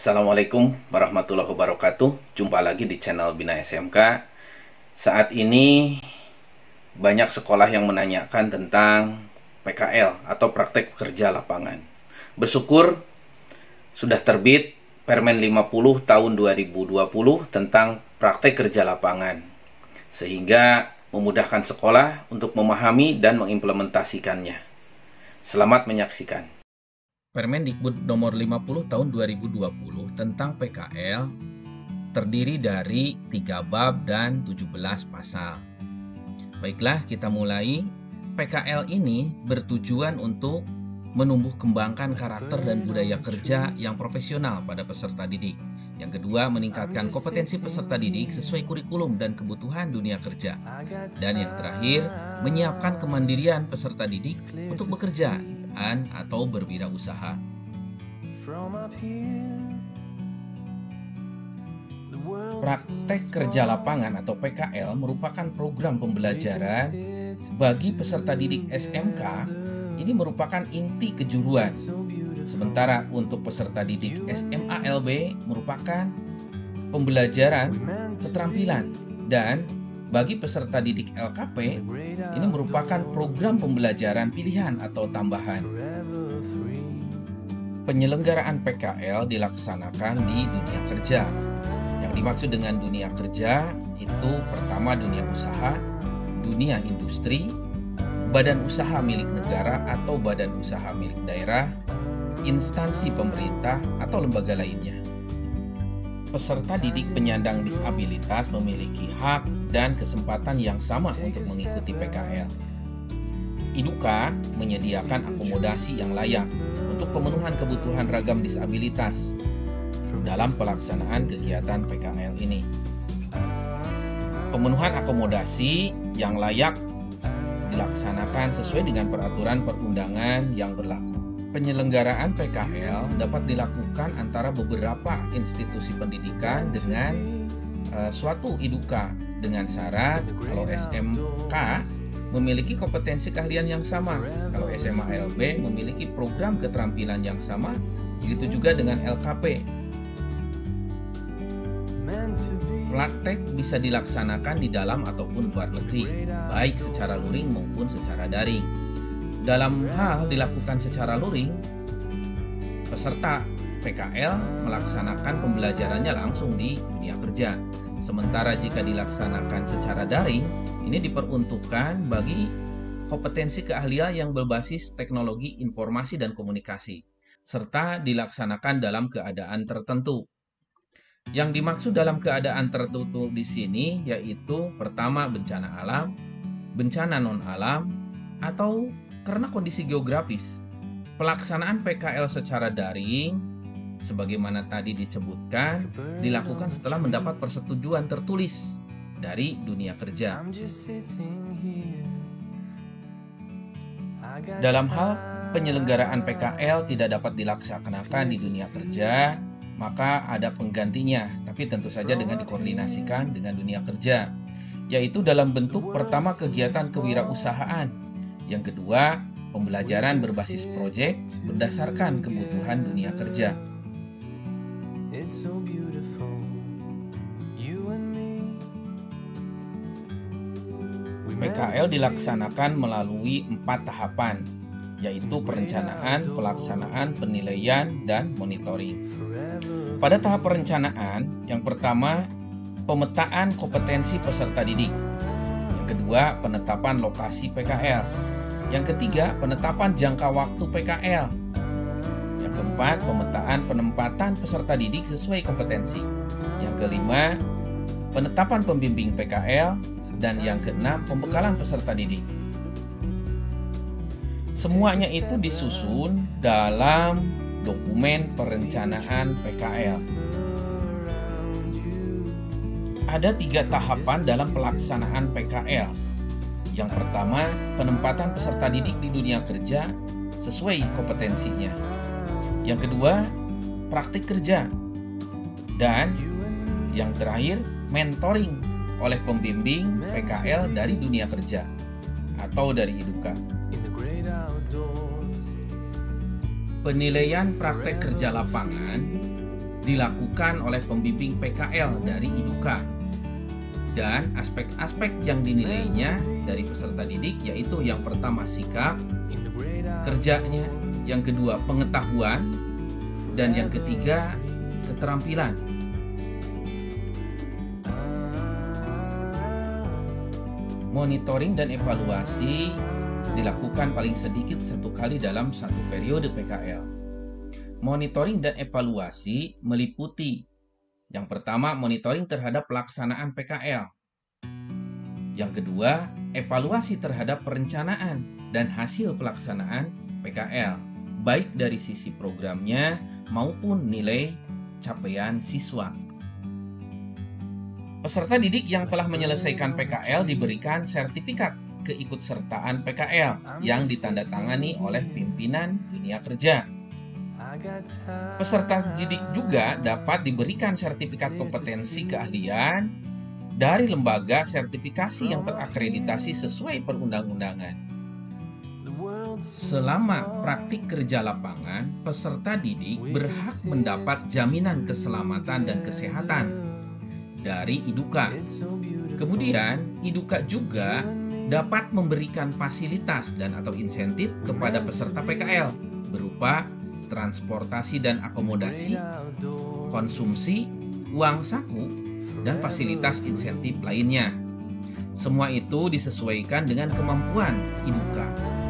Assalamualaikum warahmatullahi wabarakatuh. Jumpa lagi di channel Bina SMK. Saat ini banyak sekolah yang menanyakan tentang PKL atau praktek kerja lapangan. Bersyukur sudah terbit Permen 50 tahun 2020 tentang praktek kerja lapangan, sehingga memudahkan sekolah untuk memahami dan mengimplementasikannya. Selamat menyaksikan. Permendikbud nomor 50 tahun 2020 tentang PKL terdiri dari 3 bab dan 17 pasal. Baiklah, kita mulai. PKL ini bertujuan untuk menumbuh kembangkan karakter dan budaya kerja yang profesional pada peserta didik. Yang kedua, meningkatkan kompetensi peserta didik sesuai kurikulum dan kebutuhan dunia kerja. Dan yang terakhir, menyiapkan kemandirian peserta didik untuk bekerja atau berwirausaha. Praktek kerja lapangan atau PKL merupakan program pembelajaran bagi peserta didik SMK. Ini merupakan inti kejuruan. Sementara untuk peserta didik SMA/LB merupakan pembelajaran keterampilan, dan bagi peserta didik LKP ini merupakan program pembelajaran pilihan atau tambahan. Penyelenggaraan PKL dilaksanakan di dunia kerja. Yang dimaksud dengan dunia kerja itu pertama dunia usaha, dunia industri, badan usaha milik negara atau badan usaha milik daerah, instansi pemerintah atau lembaga lainnya. Peserta didik penyandang disabilitas memiliki hak dan kesempatan yang sama untuk mengikuti PKL. IDUKA menyediakan akomodasi yang layak untuk pemenuhan kebutuhan ragam disabilitas dalam pelaksanaan kegiatan PKL ini. Pemenuhan akomodasi yang layak dilaksanakan sesuai dengan peraturan perundangan yang berlaku. Penyelenggaraan PKL dapat dilakukan antara beberapa institusi pendidikan dengan suatu IDUKA dengan syarat kalau SMK memiliki kompetensi keahlian yang sama, kalau SMA/LB memiliki program keterampilan yang sama, begitu juga dengan LKP. Praktek bisa dilaksanakan di dalam ataupun luar negeri, baik secara luring maupun secara daring. Dalam hal dilakukan secara luring, peserta PKL melaksanakan pembelajarannya langsung di dunia kerja. Sementara jika dilaksanakan secara daring, ini diperuntukkan bagi kompetensi keahlian yang berbasis teknologi informasi dan komunikasi, serta dilaksanakan dalam keadaan tertentu. Yang dimaksud dalam keadaan tertentu di sini yaitu pertama bencana alam, bencana non-alam, atau karena kondisi geografis. Pelaksanaan PKL secara daring, sebagaimana tadi disebutkan, dilakukan setelah mendapat persetujuan tertulis dari dunia kerja. Dalam hal penyelenggaraan PKL tidak dapat dilaksanakan di dunia kerja, maka ada penggantinya, tapi tentu saja dengan dikoordinasikan dengan dunia kerja, yaitu dalam bentuk pertama kegiatan kewirausahaan, yang kedua pembelajaran berbasis proyek berdasarkan kebutuhan dunia kerja. PKL dilaksanakan melalui 4 tahapan, yaitu perencanaan, pelaksanaan, penilaian, dan monitoring. Pada tahap perencanaan, yang pertama pemetaan kompetensi peserta didik, yang kedua penetapan lokasi PKL, yang ketiga penetapan jangka waktu PKL, yang keempat pemetaan penempatan peserta didik sesuai kompetensi, yang kelima penetapan pembimbing PKL, dan yang keenam pembekalan peserta didik. Semuanya itu disusun dalam dokumen perencanaan PKL. Ada 3 tahapan dalam pelaksanaan PKL. Yang pertama, penempatan peserta didik di dunia kerja sesuai kompetensinya. Yang kedua, praktik kerja. Dan yang terakhir, mentoring oleh pembimbing PKL dari dunia kerja atau dari IDUKA. Penilaian praktek kerja lapangan dilakukan oleh pembimbing PKL dari IDUKA. Dan aspek-aspek yang dinilainya dari peserta didik yaitu yang pertama sikap, kerjanya, yang kedua pengetahuan, dan yang ketiga keterampilan. Monitoring dan evaluasi dilakukan paling sedikit 1 kali dalam 1 periode PKL. Monitoring dan evaluasi meliputi yang pertama, monitoring terhadap pelaksanaan PKL. Yang kedua, evaluasi terhadap perencanaan dan hasil pelaksanaan PKL, baik dari sisi programnya maupun nilai capaian siswa. Peserta didik yang telah menyelesaikan PKL diberikan sertifikat keikutsertaan PKL yang ditandatangani oleh pimpinan dunia kerja. Peserta didik juga dapat diberikan sertifikat kompetensi keahlian dari lembaga sertifikasi yang terakreditasi sesuai perundang-undangan. Selama praktik kerja lapangan, peserta didik berhak mendapat jaminan keselamatan dan kesehatan dari IDUKA. Kemudian, IDUKA juga dapat memberikan fasilitas dan atau insentif kepada peserta PKL berupa transportasi dan akomodasi, konsumsi, uang saku, dan fasilitas insentif lainnya. Semua itu disesuaikan dengan kemampuan IDUKA.